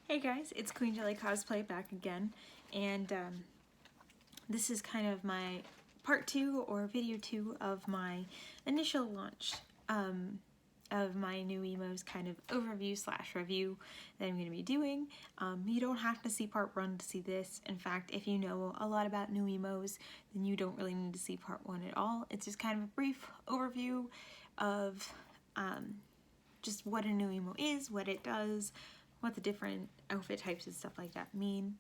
Hey guys, it's Queen Jelly Cosplay back again, and this is kind of my part 2 or video 2 of my initial launch of my Nuimos kind of overview / review that I'm going to be doing. You don't have to see part 1 to see this. In fact, if you know a lot about Nuimos, then you don't really need to see part 1 at all. It's just kind of a brief overview of just what a Nuimo is, what it does, what the different outfit types and stuff like that mean.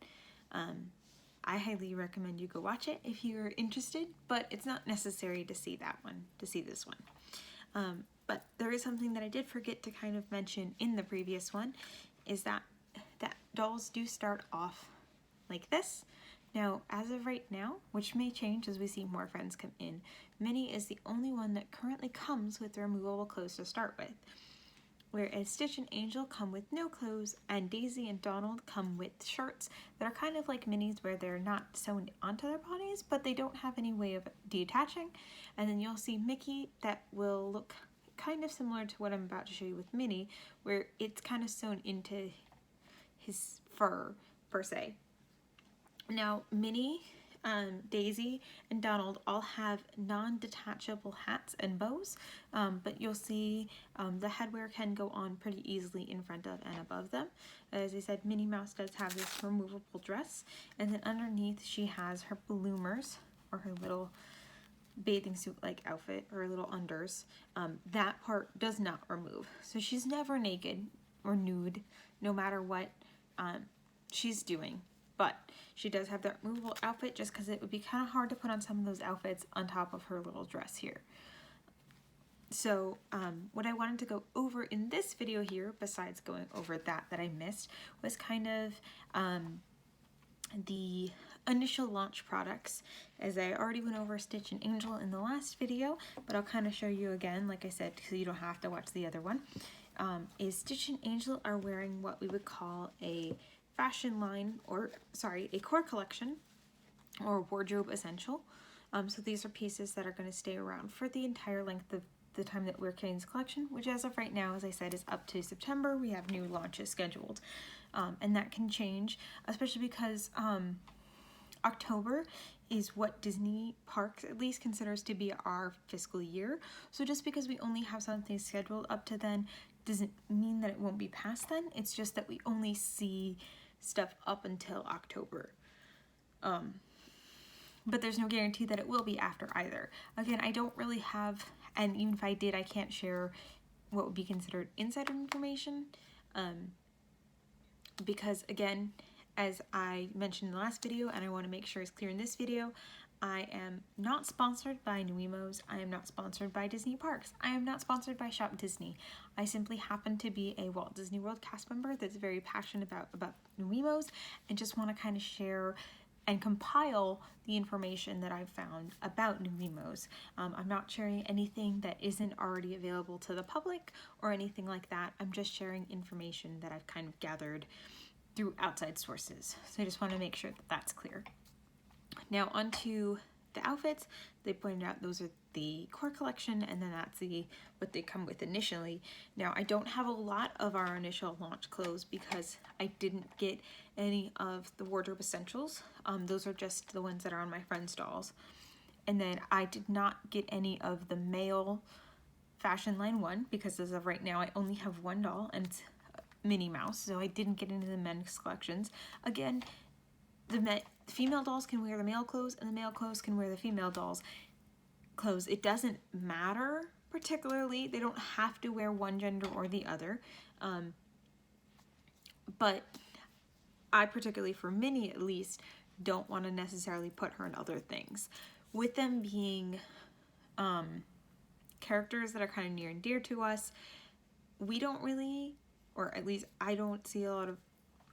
I highly recommend you go watch it if you're interested, but it's not necessary to see that one, to see this one. But there is something that I did forget to kind of mention in the previous one, is that dolls do start off like this. Now, as of right now, which may change as we see more friends come in, Minnie is the only one that currently comes with removable clothes to start with. Whereas Stitch and Angel come with no clothes, and Daisy and Donald come with shirts that are kind of like Minnie's, where they're not sewn onto their bodies, but they don't have any way of detaching. And then you'll see Mickey that will look kind of similar to what I'm about to show you with Minnie, where it's kind of sewn into his fur, per se. Now, Minnie, Daisy, and Donald all have non-detachable hats and bows, but you'll see the headwear can go on pretty easily in front of and above them. As I said, Minnie Mouse does have this removable dress, and then underneath she has her bloomers, or her little bathing suit-like outfit, or little unders. That part does not remove, so she's never naked or nude, no matter what she's doing. But she does have that removable outfit, just because it would be kind of hard to put on some of those outfits on top of her little dress here. So what I wanted to go over in this video here, besides going over that I missed, was kind of the initial launch products, as I already went over Stitch and Angel in the last video, but I'll kind of show you again, like I said, so you don't have to watch the other one. Is Stitch and Angel are wearing what we would call a fashion line, or sorry, a core collection or wardrobe essential. So these are pieces that are going to stay around for the entire length of the time that we're carrying this collection, which as of right now, as I said, is up to September. We have new launches scheduled, and that can change, especially because October is what Disney parks at least considers to be our fiscal year. So just because we only have something scheduled up to then doesn't mean that it won't be past then. It's just that we only see stuff up until October. But there's no guarantee that it will be after either. Again, I don't really have, and even if I did, I can't share what would be considered insider information, because again, as I mentioned in the last video, and I want to make sure it's clear in this video, I am not sponsored by Nuimos. I am not sponsored by Disney Parks. I am not sponsored by Shop Disney. I simply happen to be a Walt Disney World cast member that's very passionate about Nuimos, and just want to kind of share and compile the information that I've found about Nuimos. I'm not sharing anything that isn't already available to the public or anything like that. I'm just sharing information that I've kind of gathered through outside sources. So I just want to make sure that that's clear. Now onto the outfits. They pointed out those are the core collection, and then that's what they come with initially. Now I don't have a lot of our initial launch clothes because I didn't get any of the wardrobe essentials. Those are just the ones that are on my friend's dolls. And then I did not get any of the male fashion line 1 because as of right now I only have one doll, and it's Minnie Mouse, so I didn't get into the men's collections. Again, the female dolls can wear the male clothes, and the male clothes can wear the female dolls clothes. It doesn't matter particularly. They don't have to wear one gender or the other. But I particularly, for Minnie at least, don't want to necessarily put her in other things. With them being characters that are kind of near and dear to us, we don't really, or at least I don't see a lot of,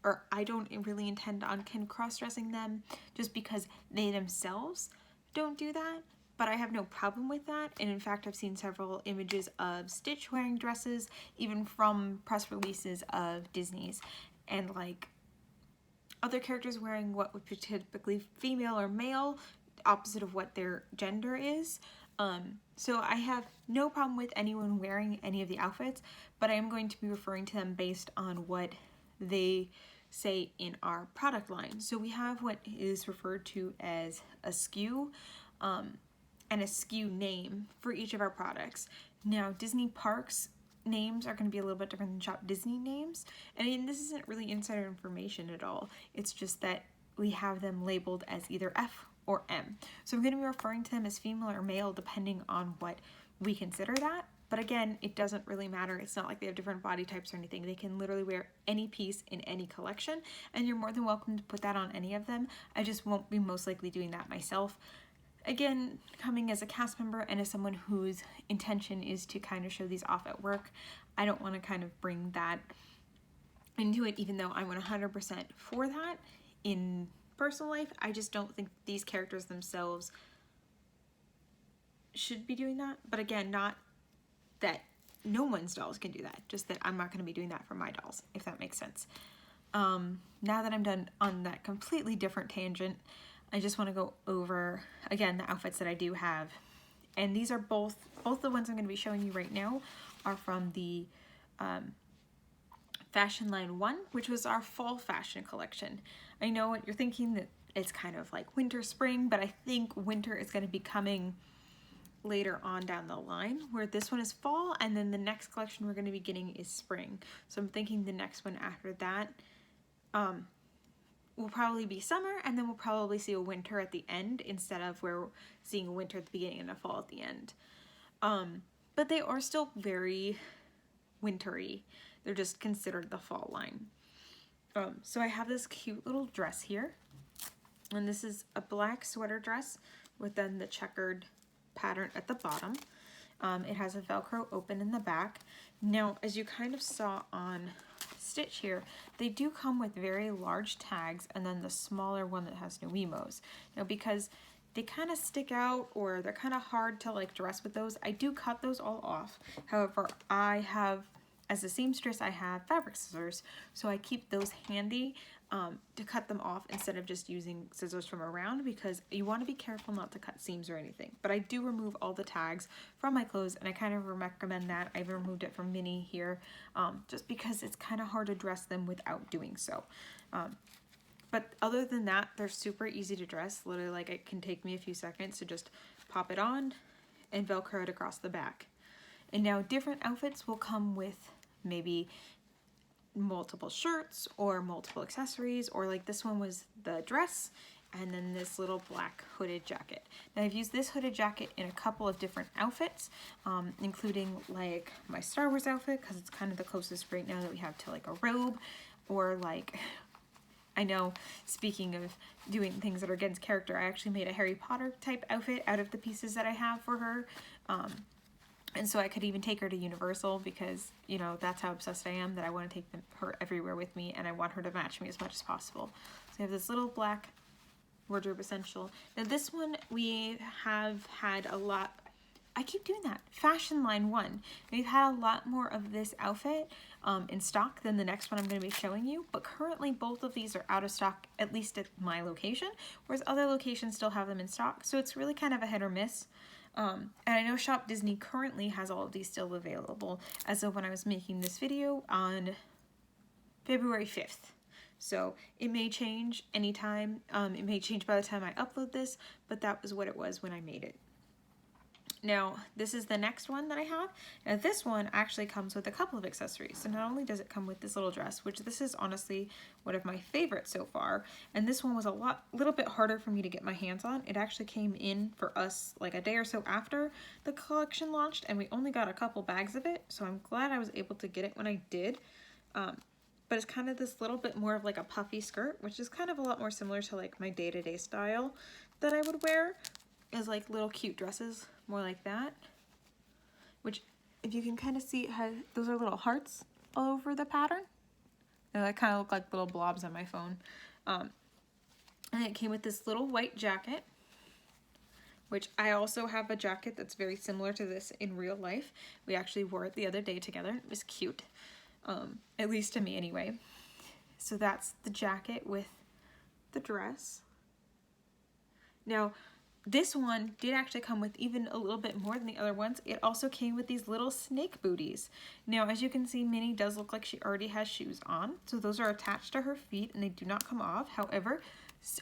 or I don't really intend on kind of cross-dressing them just because they themselves don't do that, but I have no problem with that. And in fact, I've seen several images of Stitch wearing dresses, even from press releases of Disney's, and like other characters wearing what would be typically female or male, opposite of what their gender is. So I have no problem with anyone wearing any of the outfits, but I am going to be referring to them based on what they say in our product line. So we have what is referred to as a SKU and a SKU name for each of our products. Now, Disney parks names are going to be a little bit different than Shop Disney names. And I mean, this isn't really insider information at all. It's just that we have them labeled as either F or M. So I'm going to be referring to them as female or male depending on what we consider that. But again, it doesn't really matter. It's not like they have different body types or anything. They can literally wear any piece in any collection, and you're more than welcome to put that on any of them. I just won't be most likely doing that myself. Again, coming as a cast member and as someone whose intention is to kind of show these off at work, I don't want to kind of bring that into it, even though I'm 100% for that in personal life. I just don't think these characters themselves should be doing that. But again, not that no one's dolls can do that, just that I'm not going to be doing that for my dolls, if that makes sense. Now that I'm done on that completely different tangent, I just want to go over, again, the outfits that I do have. And these are both the ones I'm going to be showing you right now are from the Fashion Line 1, which was our fall fashion collection. I know what you're thinking, that it's kind of like winter, spring, but I think winter is going to be coming later on down the line, where this one is fall, and then the next collection we're going to be getting is spring. So I'm thinking the next one after that will probably be summer, and then we'll probably see a winter at the end instead of where we're seeing a winter at the beginning and a fall at the end. But they are still very wintry. They're just considered the fall line. So I have this cute little dress here, and this is a black sweater dress with then the checkered pattern at the bottom. It has a Velcro open in the back. Now, as you kind of saw on Stitch here, they do come with very large tags and then the smaller one that has Nuimos. Now, because they kind of stick out or they're kind of hard to like dress with those, I do cut those all off. However, I have, as a seamstress, I have fabric scissors, so I keep those handy to cut them off instead of just using scissors from around, because you want to be careful not to cut seams or anything. But I do remove all the tags from my clothes, and I kind of recommend that. I've removed it from Minnie here just because it's kind of hard to dress them without doing so. But other than that, they're super easy to dress. Literally, like, it can take me a few seconds to just pop it on and Velcro it across the back. And now different outfits will come with maybe multiple shirts or multiple accessories, or like this one was the dress and then this little black hooded jacket. Now I've used this hooded jacket in a couple of different outfits, including like my Star Wars outfit, because it's kind of the closest right now that we have to like a robe, or like, I know, speaking of doing things that are against character, I actually made a Harry Potter type outfit out of the pieces that I have for her. And so I could even take her to Universal, because, you know, that's how obsessed I am, that I want to take her everywhere with me, and I want her to match me as much as possible. So I have this little black wardrobe essential. Now this one we have had a lot, I keep doing that, Fashion Line 1. We've had a lot more of this outfit in stock than the next one I'm going to be showing you, but currently both of these are out of stock, at least at my location, whereas other locations still have them in stock. So it's really kind of a hit or miss. And I know Shop Disney currently has all of these still available as of when I was making this video on February 5th. So it may change anytime. It may change by the time I upload this, but that was what it was when I made it. Now, this is the next one that I have. Now, this one actually comes with a couple of accessories. So not only does it come with this little dress, which this is honestly one of my favorites so far, and this one was a little bit harder for me to get my hands on. It actually came in for us like a day or so after the collection launched, and we only got a couple bags of it, so I'm glad I was able to get it when I did. But it's kind of this little bit more of like a puffy skirt, which is kind of a lot more similar to like my day-to-day style that I would wear, is like little cute dresses, more like that. Which, if you can kind of see, those are little hearts all over the pattern. And they kind of look like little blobs on my phone. And it came with this little white jacket, which I also have a jacket that's very similar to this in real life. We actually wore it the other day together. It was cute, at least to me anyway. So that's the jacket with the dress. Now, this one did actually come with even a little bit more than the other ones. It also came with these little snake booties. Now, as you can see, Minnie does look like she already has shoes on. So those are attached to her feet and they do not come off. However,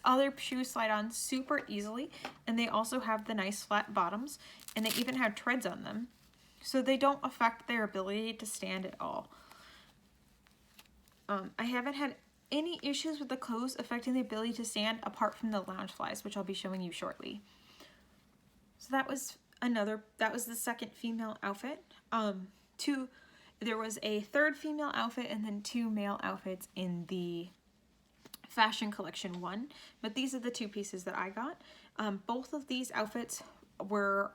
other shoes slide on super easily, and they also have the nice flat bottoms, and they even have treads on them. So they don't affect their ability to stand at all. I haven't had any issues with the clothes affecting the ability to stand apart from the lounge flies, which I'll be showing you shortly. So that was the second female outfit. There was a third female outfit and then 2 male outfits in the Fashion Collection 1, but these are the 2 pieces that I got. Both of these outfits were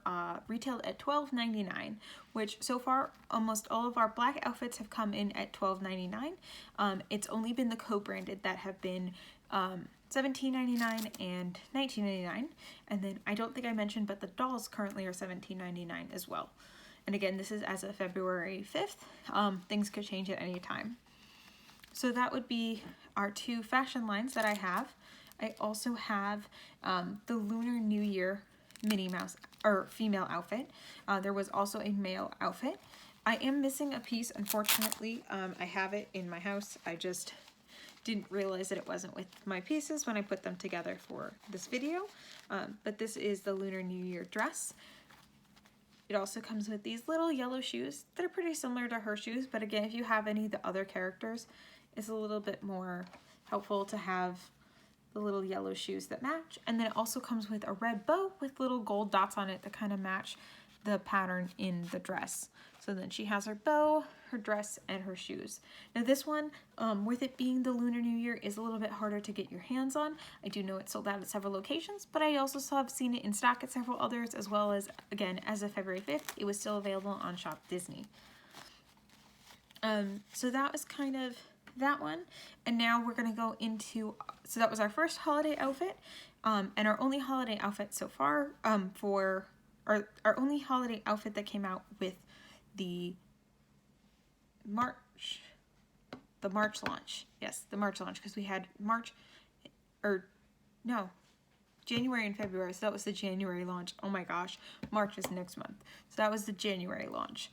retailed at $12.99, which so far almost all of our black outfits have come in at $12.99. It's only been the co-branded that have been $17.99 and $19.99, and then I don't think I mentioned, but the dolls currently are $17.99 as well. And again, this is as of February 5th. Things could change at any time. So that would be our 2 fashion lines that I have. I also have the Lunar New Year Minnie Mouse or female outfit. There was also a male outfit. I am missing a piece, unfortunately. I have it in my house. I just didn't realize that it wasn't with my pieces when I put them together for this video. But this is the Lunar New Year dress. It also comes with these little yellow shoes that are pretty similar to her shoes, but again, if you have any of the other characters, it's a little bit more helpful to have the little yellow shoes that match. And then it also comes with a red bow with little gold dots on it that kind of match the pattern in the dress. So then she has her bow, her dress, and her shoes. Now this one, with it being the Lunar New Year, is a little bit harder to get your hands on. I do know it's sold out at several locations, but I also have seen it in stock at several others, as well as, again, as of February 5th, it was still available on Shop Disney. So that was kind of that one, and now we're gonna go into, so that was our first holiday outfit, and our only holiday outfit so far, our only holiday outfit that came out with the March launch. Yes, the March launch, because we had January and February, so that was the January launch. Oh my gosh, March is next month. So that was the January launch.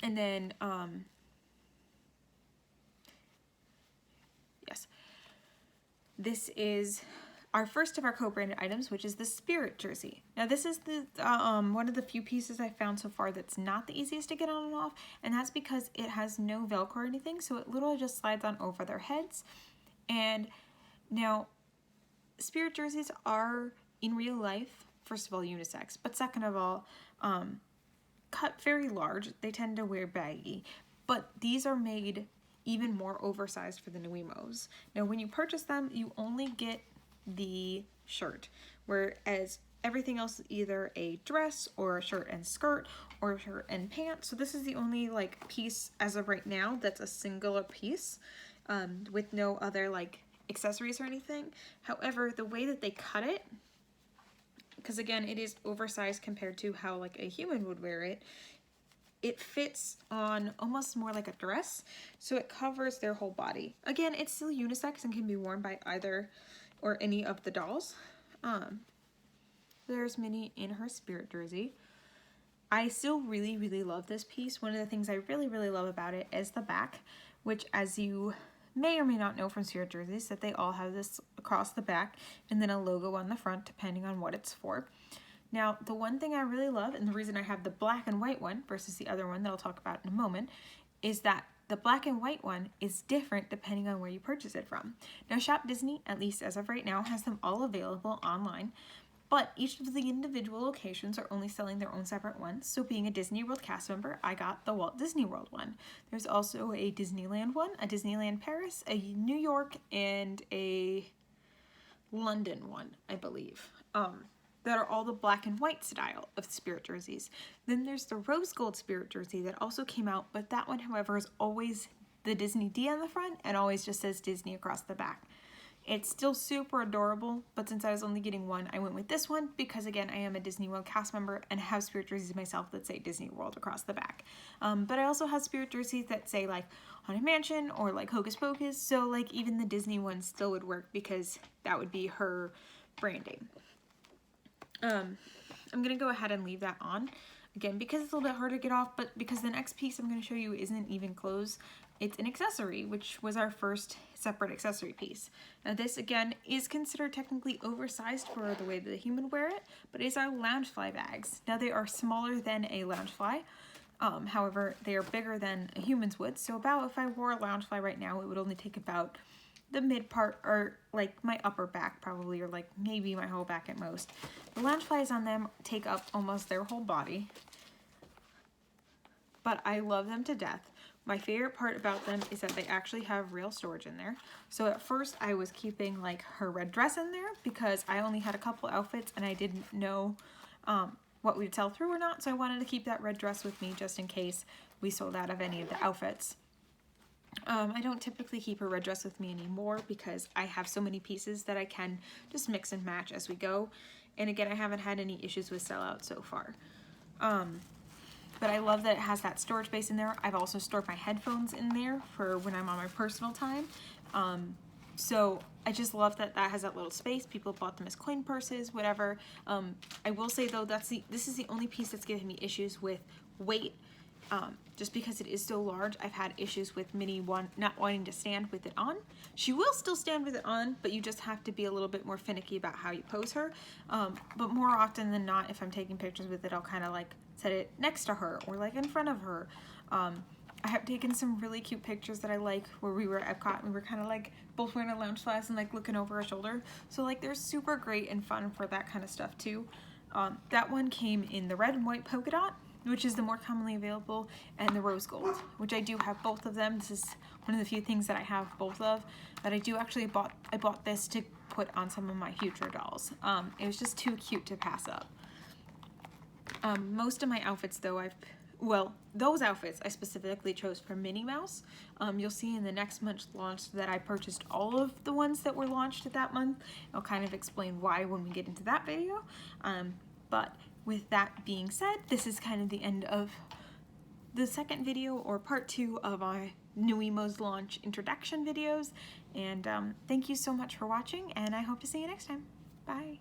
And then, yes, this is our first of our co-branded items, which is the Spirit jersey. Now this is the one of the few pieces I found so far that's not the easiest to get on and off, and that's because it has no Velcro or anything, so it literally just slides on over their heads. And now, Spirit jerseys are, in real life, first of all, unisex, but second of all, cut very large. They tend to wear baggy, but these are made even more oversized for the Nuimos. Now when you purchase them, you only get the shirt, whereas everything else is either a dress or a shirt and skirt or a shirt and pants. So this is the only like piece as of right now that's a singular piece, with no other like accessories or anything. However, the way that they cut it, because again it is oversized compared to how like a human would wear it, it fits on almost more like a dress, so it covers their whole body. Again, it's still unisex and can be worn by either or any of the dolls. There's Minnie in her Spirit jersey. I still really, really love this piece. One of the things I really, really love about it is the back, which, as you may or may not know from Spirit jerseys, that they all have this across the back and then a logo on the front depending on what it's for. Now, the one thing I really love, and the reason I have the black and white one versus the other one that I'll talk about in a moment, is that the black and white one is different depending on where you purchase it from. Now, Shop Disney, at least as of right now, has them all available online, but each of the individual locations are only selling their own separate ones. So being a Disney World cast member, I got the Walt Disney World one. There's also a Disneyland one, a Disneyland Paris, a New York, and a London one, I believe. That are all the black and white style of Spirit jerseys. Then there's the rose gold Spirit jersey that also came out, but that one, however, is always the Disney D on the front and always just says Disney across the back. It's still super adorable, but since I was only getting one, I went with this one because, again, I am a Disney World cast member and have Spirit jerseys myself that say Disney World across the back. But I also have Spirit jerseys that say, like, Haunted Mansion or, like, Hocus Pocus, so, like, even the Disney one still would work because that would be her branding. I'm gonna go ahead and leave that on again because it's a little bit hard to get off, but because the next piece I'm gonna show you isn't even clothes, it's an accessory, which was our first separate accessory piece. Now this again is considered technically oversized for the way that a human wear it, but it is our loungefly bags. Now they are smaller than a loungefly. However, they are bigger than a human's would. So about if I wore a loungefly right now, it would only take about the mid part, or like my upper back probably, or like maybe my whole back at most. The loungeflies on them take up almost their whole body, but I love them to death. My favorite part about them is that they actually have real storage in there. So at first I was keeping like her red dress in there because I only had a couple outfits and I didn't know what we'd sell through or not. So I wanted to keep that red dress with me just in case we sold out of any of the outfits. I don't typically keep a red dress with me anymore because I have so many pieces that I can just mix and match as we go. And again, I haven't had any issues with sellout so far. But I love that it has that storage space in there. I've also stored my headphones in there for when I'm on my personal time. So I just love that that has that little space. People bought them as coin purses, whatever. I will say though, this is the only piece that's giving me issues with weight. Just because it is so large, I've had issues with Minnie not wanting to stand with it on. She will still stand with it on, but you just have to be a little bit more finicky about how you pose her. But more often than not, if I'm taking pictures with it, I'll kind of like set it next to her or like in front of her. I have taken some really cute pictures that I like where we were at Epcot and we were kind of like both wearing a loungeflies and like looking over our shoulder. So like they're super great and fun for that kind of stuff too. That one came in the red and white polka dot, which is the more commonly available, and the rose gold, which I do have both of them. This is one of the few things that I have both of, but I do actually I bought this to put on some of my future dolls. It was just too cute to pass up. Most of my outfits though, those outfits I specifically chose for Minnie Mouse. You'll see in the next month's launch that I purchased all of the ones that were launched that month. I'll kind of explain why when we get into that video. But with that being said, this is kind of the end of the second video, or part 2 of our Nuimos launch introduction videos. And thank you so much for watching, and I hope to see you next time. Bye!